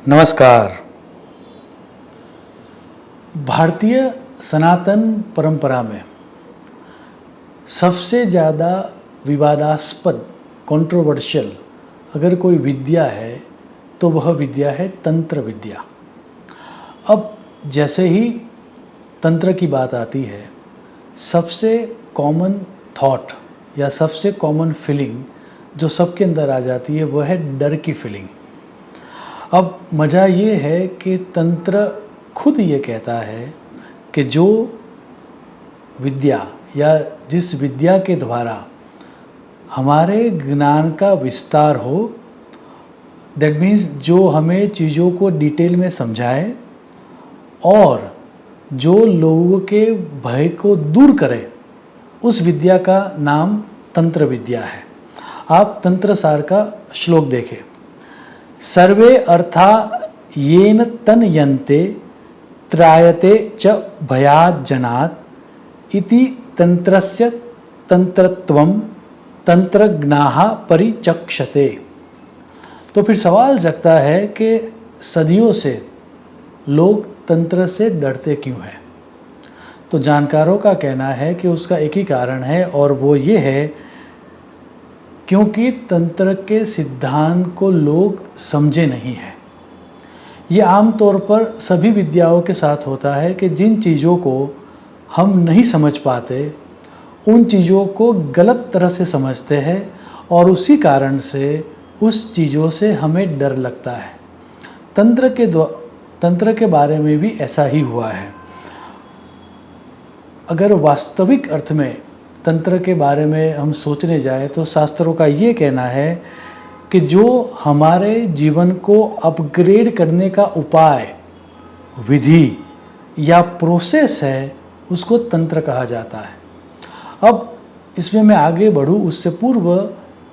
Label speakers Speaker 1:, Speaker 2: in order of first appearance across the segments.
Speaker 1: नमस्कार। भारतीय सनातन परंपरा में सबसे ज़्यादा विवादास्पद कंट्रोवर्शियल अगर कोई विद्या है तो वह विद्या है तंत्र विद्या। अब जैसे ही तंत्र की बात आती है, सबसे कॉमन थॉट या सबसे कॉमन फीलिंग जो सबके अंदर आ जाती है वह है डर की फीलिंग। अब मज़ा ये है कि तंत्र खुद ये कहता है कि जो विद्या या जिस विद्या के द्वारा हमारे ज्ञान का विस्तार हो, दैट मीन्स जो हमें चीज़ों को डिटेल में समझाए और जो लोगों के भय को दूर करे, उस विद्या का नाम तंत्र विद्या है। आप तंत्र सार का श्लोक देखें। सर्वे अर्था येन तन्यन्ते त्रायते च भयात् जनात् इति तंत्रस्य तंत्रत्वं तंत्रज्ञाः परिचक्षते। तो फिर सवाल जगता है कि सदियों से लोग तंत्र से डरते क्यों हैं? तो जानकारों का कहना है कि उसका एक ही कारण है और वो ये है क्योंकि तंत्र के सिद्धांत को लोग समझे नहीं हैं। ये आम तौर पर सभी विद्याओं के साथ होता है कि जिन चीज़ों को हम नहीं समझ पाते उन चीज़ों को गलत तरह से समझते हैं और उसी कारण से उस चीज़ों से हमें डर लगता है। तंत्र के बारे में भी ऐसा ही हुआ है। अगर वास्तविक अर्थ में तंत्र के बारे में हम सोचने जाए तो शास्त्रों का ये कहना है कि जो हमारे जीवन को अपग्रेड करने का उपाय, विधि या प्रोसेस है, उसको तंत्र कहा जाता है। अब इसमें मैं आगे बढ़ूँ उससे पूर्व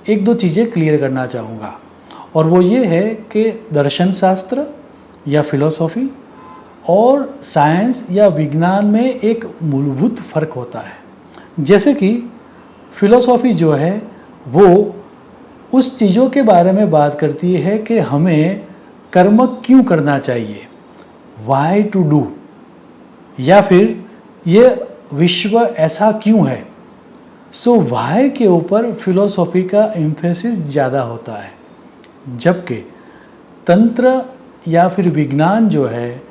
Speaker 1: एक दो चीज़ें क्लियर करना चाहूँगा, और वो ये है कि दर्शन शास्त्र या फिलॉसफी और साइंस या विज्ञान में एक मूलभूत फ़र्क होता है। जैसे कि फिलॉसफी जो है वो उस चीज़ों के बारे में बात करती है कि हमें कर्म क्यों करना चाहिए, वाई टू डू, या फिर ये विश्व ऐसा क्यों है। सो वाई के ऊपर फिलॉसफी का एम्फेसिस ज़्यादा होता है, जबकि तंत्र या फिर विज्ञान जो है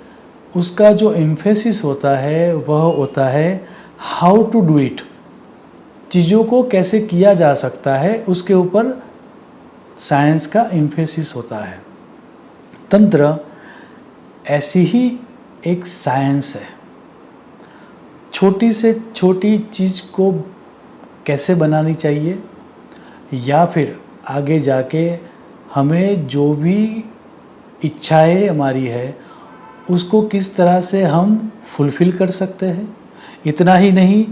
Speaker 1: उसका जो एम्फेसिस होता है वह होता है हाउ टू डू इट, चीज़ों को कैसे किया जा सकता है, उसके ऊपर साइंस का एम्फेसिस होता है। तंत्र ऐसी ही एक साइंस है। छोटी से छोटी चीज़ को कैसे बनानी चाहिए, या फिर आगे जाके हमें जो भी इच्छाएं हमारी है उसको किस तरह से हम फुलफ़िल कर सकते हैं। इतना ही नहीं,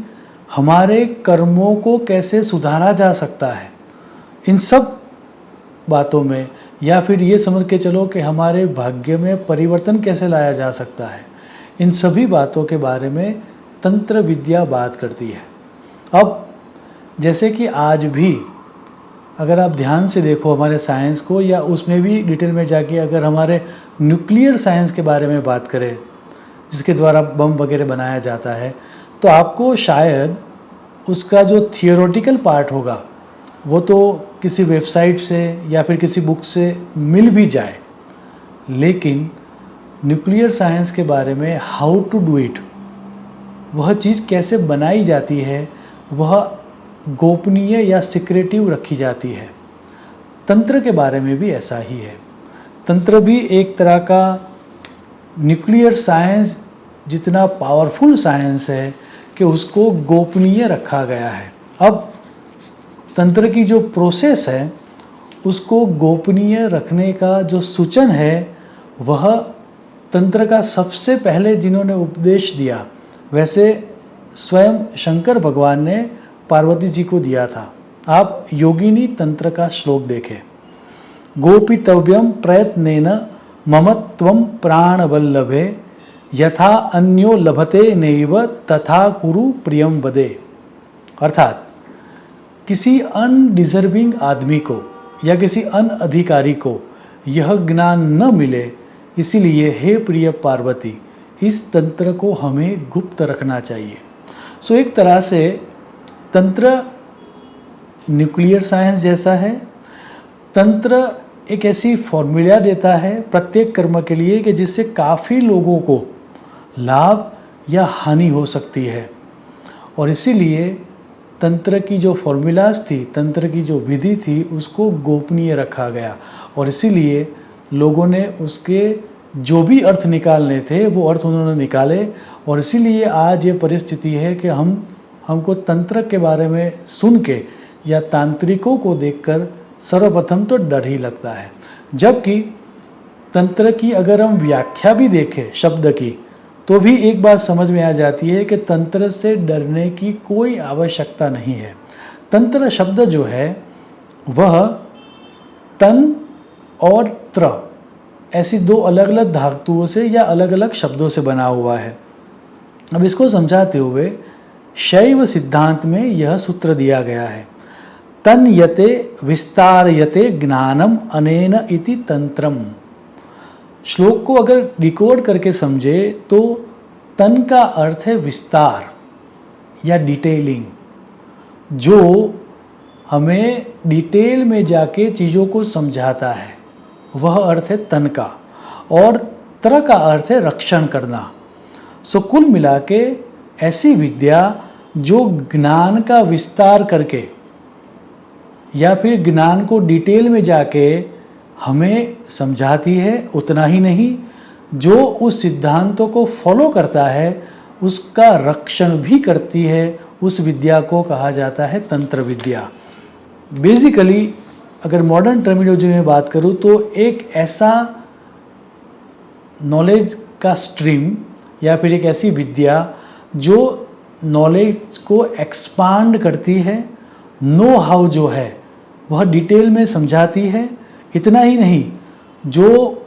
Speaker 1: हमारे कर्मों को कैसे सुधारा जा सकता है, इन सब बातों में, या फिर ये समझ के चलो कि हमारे भाग्य में परिवर्तन कैसे लाया जा सकता है, इन सभी बातों के बारे में तंत्र विद्या बात करती है। अब जैसे कि आज भी अगर आप ध्यान से देखो हमारे साइंस को, या उसमें भी डिटेल में जाके अगर हमारे न्यूक्लियर साइंस के बारे में बात करें जिसके द्वारा बम वगैरह बनाया जाता है, तो आपको शायद उसका जो थियोरेटिकल पार्ट होगा वो तो किसी वेबसाइट से या फिर किसी बुक से मिल भी जाए, लेकिन न्यूक्लियर साइंस के बारे में हाउ टू डू इट, वह चीज़ कैसे बनाई जाती है, वह गोपनीय या सिक्रेटिव रखी जाती है। तंत्र के बारे में भी ऐसा ही है। तंत्र भी एक तरह का न्यूक्लियर साइंस जितना पावरफुल साइंस है कि उसको गोपनीय रखा गया है। अब तंत्र की जो प्रोसेस है उसको गोपनीय रखने का जो सूचन है वह तंत्र का सबसे पहले जिन्होंने उपदेश दिया, वैसे स्वयं शंकर भगवान ने पार्वती जी को दिया था। आप योगिनी तंत्र का श्लोक देखें। गोपितव्यम प्रयत्नेन ममत्वं प्राणवल्लभे यथा अन्यो लभते नैव तथा कुरु प्रियम वदे। अर्थात किसी अनडिजर्विंग आदमी को या किसी अनअधिकारी को यह ज्ञान न मिले इसीलिए हे प्रिय पार्वती, इस तंत्र को हमें गुप्त रखना चाहिए। सो एक तरह से तंत्र न्यूक्लियर साइंस जैसा है। तंत्र एक ऐसी फॉर्मूला देता है प्रत्येक कर्म के लिए कि जिससे काफ़ी लोगों को लाभ या हानि हो सकती है, और इसीलिए तंत्र की जो फॉर्मूलाज थी, तंत्र की जो विधि थी, उसको गोपनीय रखा गया, और इसीलिए लोगों ने उसके जो भी अर्थ निकालने थे वो अर्थ उन्होंने निकाले। और इसीलिए आज ये परिस्थिति है कि हमको तंत्र के बारे में सुन के या तांत्रिकों को देखकर सर्वप्रथम तो डर ही लगता है, जबकि तंत्र की अगर हम व्याख्या भी देखें शब्द की, तो भी एक बात समझ में आ जाती है कि तंत्र से डरने की कोई आवश्यकता नहीं है। तंत्र शब्द जो है वह तन और त्र ऐसी दो अलग अलग धातुओं से या अलग अलग शब्दों से बना हुआ है। अब इसको समझाते हुए शैव सिद्धांत में यह सूत्र दिया गया है, तन यते विस्तारयते ज्ञानम अनेन इति तंत्रम। श्लोक को अगर डिकोड करके समझे तो तन का अर्थ है विस्तार या डिटेलिंग, जो हमें डिटेल में जाके चीज़ों को समझाता है, वह अर्थ है तन का। और त्र का अर्थ है रक्षण करना। सो कुल मिला के ऐसी विद्या जो ज्ञान का विस्तार करके या फिर ज्ञान को डिटेल में जाके हमें समझाती है, उतना ही नहीं, जो उस सिद्धांतों को फॉलो करता है उसका रक्षण भी करती है, उस विद्या को कहा जाता है तंत्र विद्या। बेसिकली अगर मॉडर्न टर्मिनोलॉजी में बात करूँ तो एक ऐसा नॉलेज का स्ट्रीम या फिर एक ऐसी विद्या जो नॉलेज को एक्सपांड करती है, नो हाउ जो है वह डिटेल में समझाती है। इतना ही नहीं, जो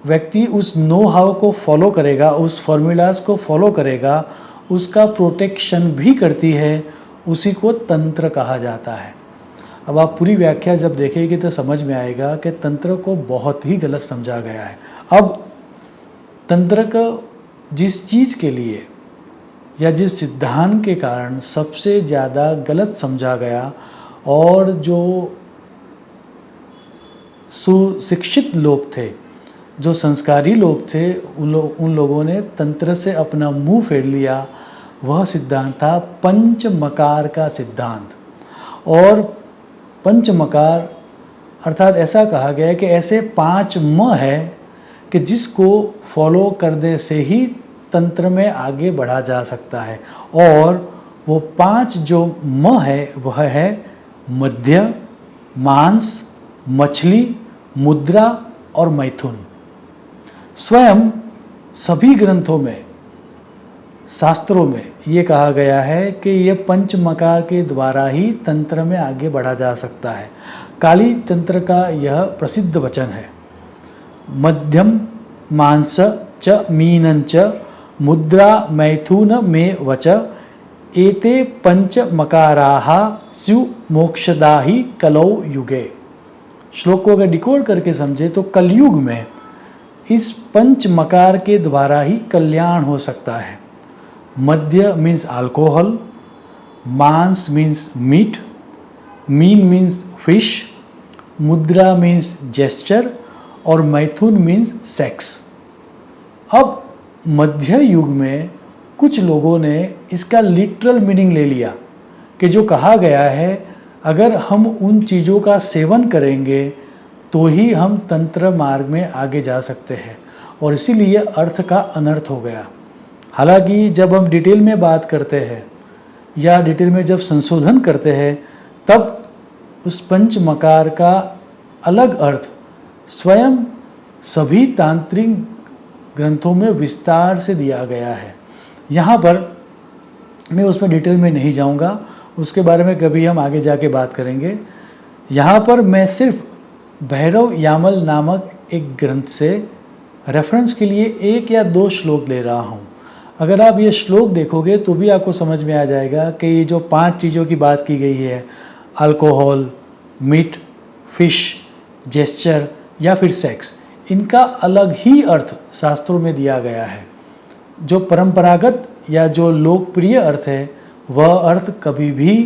Speaker 1: व्यक्ति उस नो हाउ को फॉलो करेगा, उस फॉर्मूलाज को फॉलो करेगा, उसका प्रोटेक्शन भी करती है, उसी को तंत्र कहा जाता है। अब आप पूरी व्याख्या जब देखेंगे तो समझ में आएगा कि तंत्र को बहुत ही गलत समझा गया है। अब तंत्र को जिस चीज़ के लिए या जिस सिद्धांत के कारण सबसे ज़्यादा गलत समझा गया, और जो सुशिक्षित लोग थे, जो संस्कारी लोग थे, उन लोगों ने तंत्र से अपना मुंह फेर लिया, वह सिद्धांत था पंचमकार का सिद्धांत। और पंचमकार अर्थात ऐसा कहा गया है कि ऐसे 5 म है कि जिसको फॉलो करने से ही तंत्र में आगे बढ़ा जा सकता है। और वो 5 जो म है वह है मध्य, मांस, मछली, मुद्रा और मैथुन। स्वयं सभी ग्रंथों में, शास्त्रों में ये कहा गया है कि ये पंचमकार के द्वारा ही तंत्र में आगे बढ़ा जा सकता है। काली तंत्र का यह प्रसिद्ध वचन है, मध्यम मांस च मीनंच मुद्रा मैथुन में वच एते पंचमकाराः स्यु मोक्षदाहि कलौ युगे। श्लोक को अगर डिकोड करके समझे तो कलयुग में इस पंचमकार के द्वारा ही कल्याण हो सकता है। मध्य मीन्स अल्कोहल, मांस मीन्स मीट, मीन मीन्स फिश, मुद्रा मीन्स जेस्चर और मैथुन मीन्स सेक्स। अब मध्य युग में कुछ लोगों ने इसका लिटरल मीनिंग ले लिया कि जो कहा गया है अगर हम उन चीज़ों का सेवन करेंगे तो ही हम तंत्र मार्ग में आगे जा सकते हैं, और इसीलिए अर्थ का अनर्थ हो गया। हालांकि जब हम डिटेल में बात करते हैं या डिटेल में जब संशोधन करते हैं तब उस पंचमकार का अलग अर्थ स्वयं सभी तांत्रिक ग्रंथों में विस्तार से दिया गया है। यहाँ पर मैं उसमें डिटेल में नहीं जाऊँगा, उसके बारे में कभी हम आगे जाके बात करेंगे। यहाँ पर मैं सिर्फ भैरव यामल नामक एक ग्रंथ से रेफरेंस के लिए 1 या 2 श्लोक ले रहा हूँ। अगर आप ये श्लोक देखोगे तो भी आपको समझ में आ जाएगा कि ये जो 5 चीज़ों की बात की गई है, अल्कोहल, मीट, फिश, जेस्चर या फिर सेक्स, इनका अलग ही अर्थ शास्त्रों में दिया गया है। जो परंपरागत या जो लोकप्रिय अर्थ है वह अर्थ कभी भी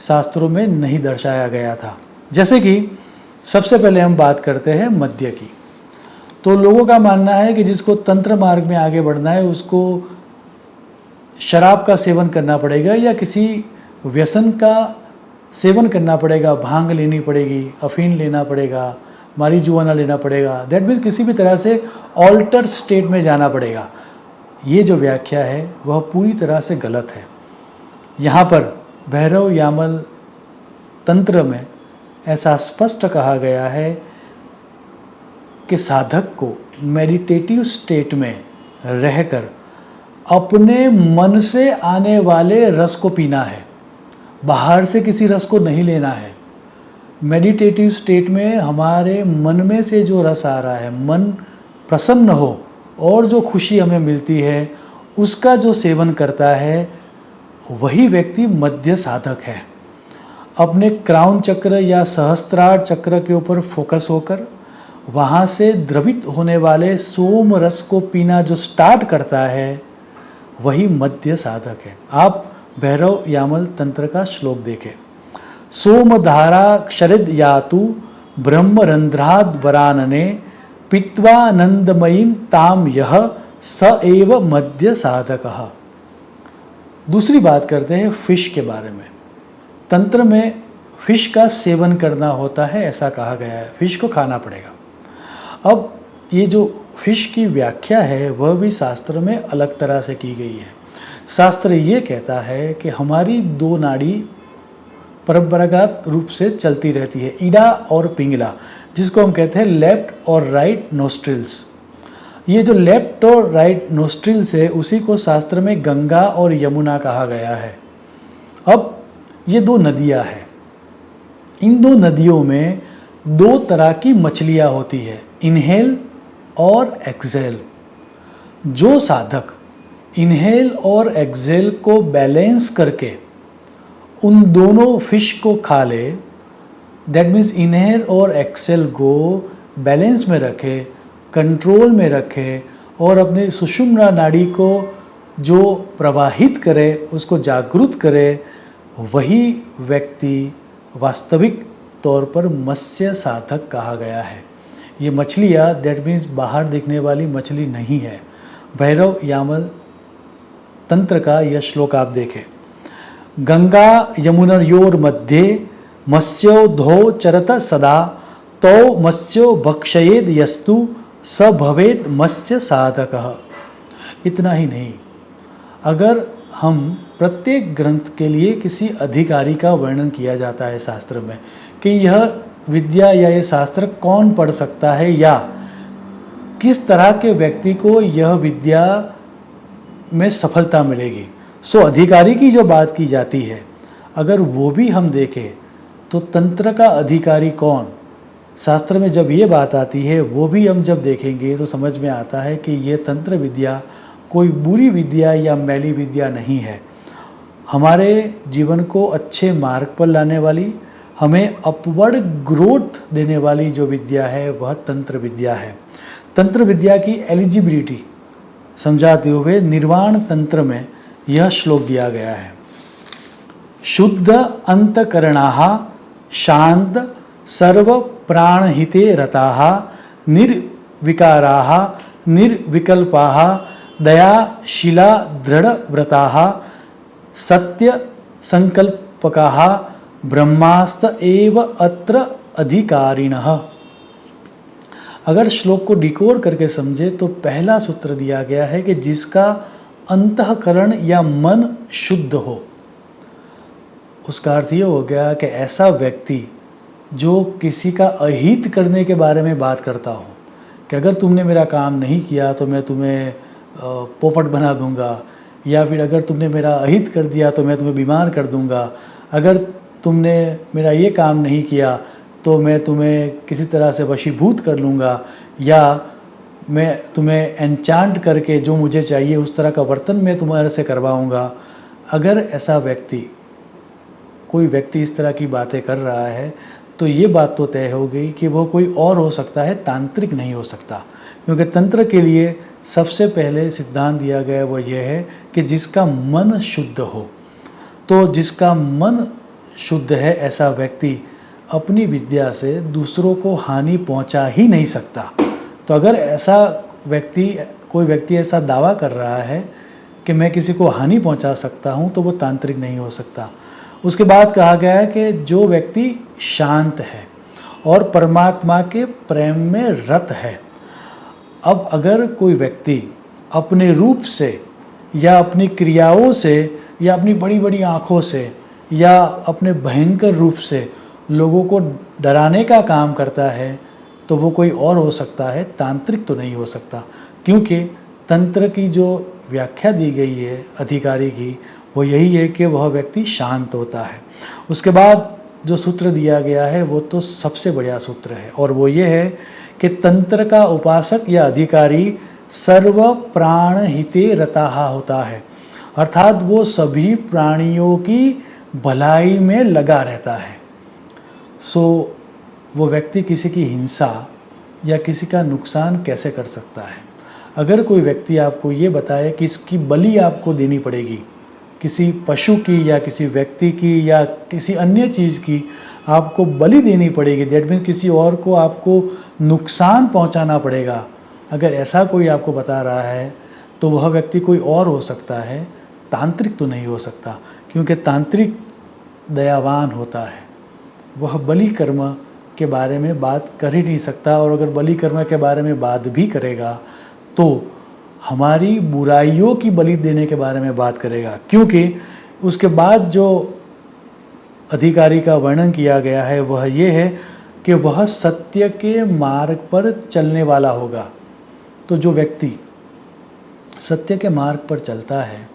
Speaker 1: शास्त्रों में नहीं दर्शाया गया था। जैसे कि सबसे पहले हम बात करते हैं मद्य की। तो लोगों का मानना है कि जिसको तंत्र मार्ग में आगे बढ़ना है उसको शराब का सेवन करना पड़ेगा या किसी व्यसन का सेवन करना पड़ेगा, भांग लेनी पड़ेगी, अफीम लेना पड़ेगा, मारिजुआना लेना पड़ेगा। दैट मीन्स किसी भी तरह से ऑल्टर स्टेट में जाना पड़ेगा। ये जो व्याख्या है वह पूरी तरह से गलत है। यहाँ पर भैरव यामल तंत्र में ऐसा स्पष्ट कहा गया है कि साधक को मेडिटेटिव स्टेट में रहकर अपने मन से आने वाले रस को पीना है, बाहर से किसी रस को नहीं लेना है। मेडिटेटिव स्टेट में हमारे मन में से जो रस आ रहा है, मन प्रसन्न हो और जो खुशी हमें मिलती है उसका जो सेवन करता है वही व्यक्ति मध्य साधक है। अपने क्राउन चक्र या सहस्त्रार चक्र के ऊपर फोकस होकर वहाँ से द्रवित होने वाले सोम रस को पीना जो स्टार्ट करता है वही मध्य साधक है। आप भैरव यामल तंत्र का श्लोक देखें। सोम धारा क्षरिद यातु ब्रह्म रंध्राद वरानने पित्वानंदमयीं ताम यह स एव मध्य साधकः। दूसरी बात करते हैं फिश के बारे में। तंत्र में फिश का सेवन करना होता है ऐसा कहा गया है, फिश को खाना पड़ेगा। अब ये जो फिश की व्याख्या है वह भी शास्त्र में अलग तरह से की गई है। शास्त्र ये कहता है कि हमारी दो नाड़ी परंपरागत रूप से चलती रहती है, ईडा और पिंगला, जिसको हम कहते हैं लेफ्ट और राइट नोस्ट्रिल्स। ये जो लेफ्ट और राइट नोस्ट्रिल्स है उसी को शास्त्र में गंगा और यमुना कहा गया है। अब ये दो नदियाँ हैं, इन दो नदियों में दो तरह की मछलियाँ होती है, इनहेल और एक्सेल। जो साधक इनहेल और एक्सेल को बैलेंस करके उन दोनों फिश को खा ले, दैट मीन्स इनहेल और एक्सेल को बैलेंस में रखे, कंट्रोल में रखे और अपने सुषुम्ना नाड़ी को जो प्रवाहित करे उसको जागृत करे, वही व्यक्ति वास्तविक तौर पर मत्स्य साधक कहा गया है। ये मछलियाँ दैट मीन्स बाहर दिखने वाली मछली नहीं है। भैरव यामल तंत्र का यह श्लोक आप देखें। गंगा यमुनयोर मध्ये मत्स्यो धो चरत सदा तो मत्स्यो भक्षयेद यस्तु स भवेद मत्स्य साधकः। इतना ही नहीं, अगर हम प्रत्येक ग्रंथ के लिए किसी अधिकारी का वर्णन किया जाता है शास्त्र में कि यह विद्या या ये शास्त्र कौन पढ़ सकता है या किस तरह के व्यक्ति को यह विद्या में सफलता मिलेगी, सो अधिकारी की जो बात की जाती है अगर वो भी हम देखें तो तंत्र का अधिकारी कौन, शास्त्र में जब ये बात आती है वो भी हम जब देखेंगे तो समझ में आता है कि ये तंत्र विद्या कोई बुरी विद्या या मैली विद्या नहीं है। हमारे जीवन को अच्छे मार्ग पर लाने वाली, हमें अपवर्ड ग्रोथ देने वाली जो विद्या है वह तंत्र विद्या है। तंत्र विद्या की एलिजिबिलिटी समझाते हुए निर्वाण तंत्र में यह श्लोक दिया गया है। शुद्ध अंतकरणाः शांत सर्व प्राणहिते रताः निर्विकाराः निर्विकल्पाः दयाशीला दृढ़व्रताः सत्य संकल्पकाः ब्रह्मास्त एव अत्र अधिकारिणः। अगर श्लोक को डिकोड करके समझे तो पहला सूत्र दिया गया है कि जिसका अंतःकरण या मन शुद्ध हो। उसका अर्थ ये हो गया कि ऐसा व्यक्ति जो किसी का अहित करने के बारे में बात करता हो कि अगर तुमने मेरा काम नहीं किया तो मैं तुम्हें पोपट बना दूंगा, या फिर अगर तुमने मेरा अहित कर दिया तो मैं तुम्हें बीमार कर दूंगा, अगर तुमने मेरा ये काम नहीं किया तो मैं तुम्हें किसी तरह से वशीभूत कर लूँगा, या मैं तुम्हें एनचांट करके जो मुझे चाहिए उस तरह का वर्तन मैं तुम्हारे से करवाऊँगा। अगर ऐसा व्यक्ति, कोई व्यक्ति इस तरह की बातें कर रहा है तो ये बात तो तय हो गई कि वो कोई और हो सकता है, तांत्रिक नहीं हो सकता। क्योंकि तंत्र के लिए सबसे पहले सिद्धांत दिया गया वो ये है कि जिसका मन शुद्ध हो। तो जिसका मन शुद्ध है ऐसा व्यक्ति अपनी विद्या से दूसरों को हानि पहुंचा ही नहीं सकता। तो अगर ऐसा कोई व्यक्ति ऐसा दावा कर रहा है कि मैं किसी को हानि पहुंचा सकता हूं, तो वो तांत्रिक नहीं हो सकता। उसके बाद कहा गया है कि जो व्यक्ति शांत है और परमात्मा के प्रेम में रत है। अब अगर कोई व्यक्ति अपने रूप से या अपनी क्रियाओं से या अपनी बड़ी बड़ी आँखों से या अपने भयंकर रूप से लोगों को डराने का काम करता है, तो वो कोई और हो सकता है, तांत्रिक तो नहीं हो सकता। क्योंकि तंत्र की जो व्याख्या दी गई है अधिकारी की, वो यही है कि वह व्यक्ति शांत होता है। उसके बाद जो सूत्र दिया गया है वो तो सबसे बढ़िया सूत्र है, और वो ये है कि तंत्र का उपासक या अधिकारी सर्व प्राण हिते रताहा होता है, अर्थात वो सभी प्राणियों की भलाई में लगा रहता है। सो वो व्यक्ति किसी की हिंसा या किसी का नुकसान कैसे कर सकता है? अगर कोई व्यक्ति आपको ये बताए कि इसकी बलि आपको देनी पड़ेगी, किसी पशु की या किसी व्यक्ति की या किसी अन्य चीज़ की आपको बलि देनी पड़ेगी, दैट मीन्स किसी और को आपको नुकसान पहुंचाना पड़ेगा, अगर ऐसा कोई आपको बता रहा है तो वह व्यक्ति कोई और हो सकता है, तांत्रिक तो नहीं हो सकता। क्योंकि तांत्रिक दयावान होता है, वह बलि कर्म के बारे में बात कर ही नहीं सकता, और अगर बलि कर्म के बारे में बात भी करेगा तो हमारी बुराइयों की बलि देने के बारे में बात करेगा। क्योंकि उसके बाद जो अधिकारी का वर्णन किया गया है वह ये है कि वह सत्य के मार्ग पर चलने वाला होगा। तो जो व्यक्ति सत्य के मार्ग पर चलता है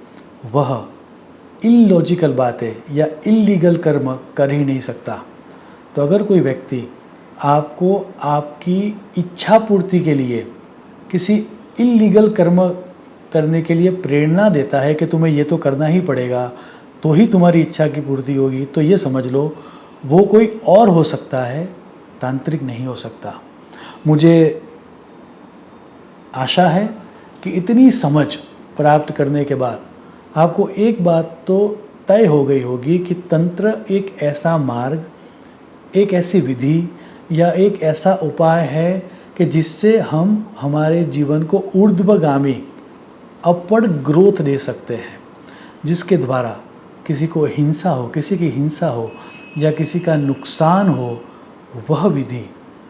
Speaker 1: वह इलॉजिकल बातें या इलीगल कर्म कर ही नहीं सकता। तो अगर कोई व्यक्ति आपको आपकी इच्छा पूर्ति के लिए किसी इलीगल कर्म करने के लिए प्रेरणा देता है कि तुम्हें ये तो करना ही पड़ेगा तो ही तुम्हारी इच्छा की पूर्ति होगी, तो ये समझ लो वो कोई और हो सकता है, तांत्रिक नहीं हो सकता। मुझे आशा है कि इतनी समझ प्राप्त करने के बाद आपको एक बात तो तय हो गई होगी कि तंत्र एक ऐसा मार्ग, एक ऐसी विधि या एक ऐसा उपाय है कि जिससे हम हमारे जीवन को ऊर्ध्वगामी अपवर्ड ग्रोथ दे सकते हैं, जिसके द्वारा किसी को हिंसा हो, किसी की हिंसा हो या किसी का नुकसान हो, वह विधि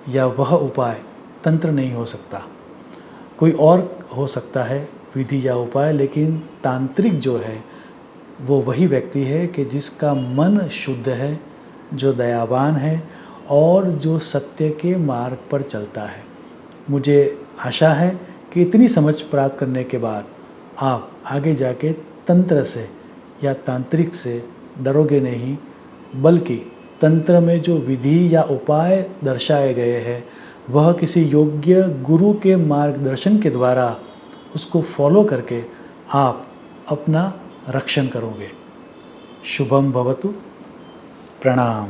Speaker 1: या वह उपाय तंत्र नहीं हो सकता। कोई और हो सकता है विधि या उपाय, लेकिन तांत्रिक जो है वो वही व्यक्ति है कि जिसका मन शुद्ध है, जो दयावान है और जो सत्य के मार्ग पर चलता है। मुझे आशा है कि इतनी समझ प्राप्त करने के बाद आप आगे जाके तंत्र से या तांत्रिक से डरोगे नहीं, बल्कि तंत्र में जो विधि या उपाय दर्शाए गए हैं वह किसी योग्य गुरु के मार्गदर्शन के द्वारा उसको फॉलो करके आप अपना रक्षण करोगे। शुभम भवतु। प्रणाम।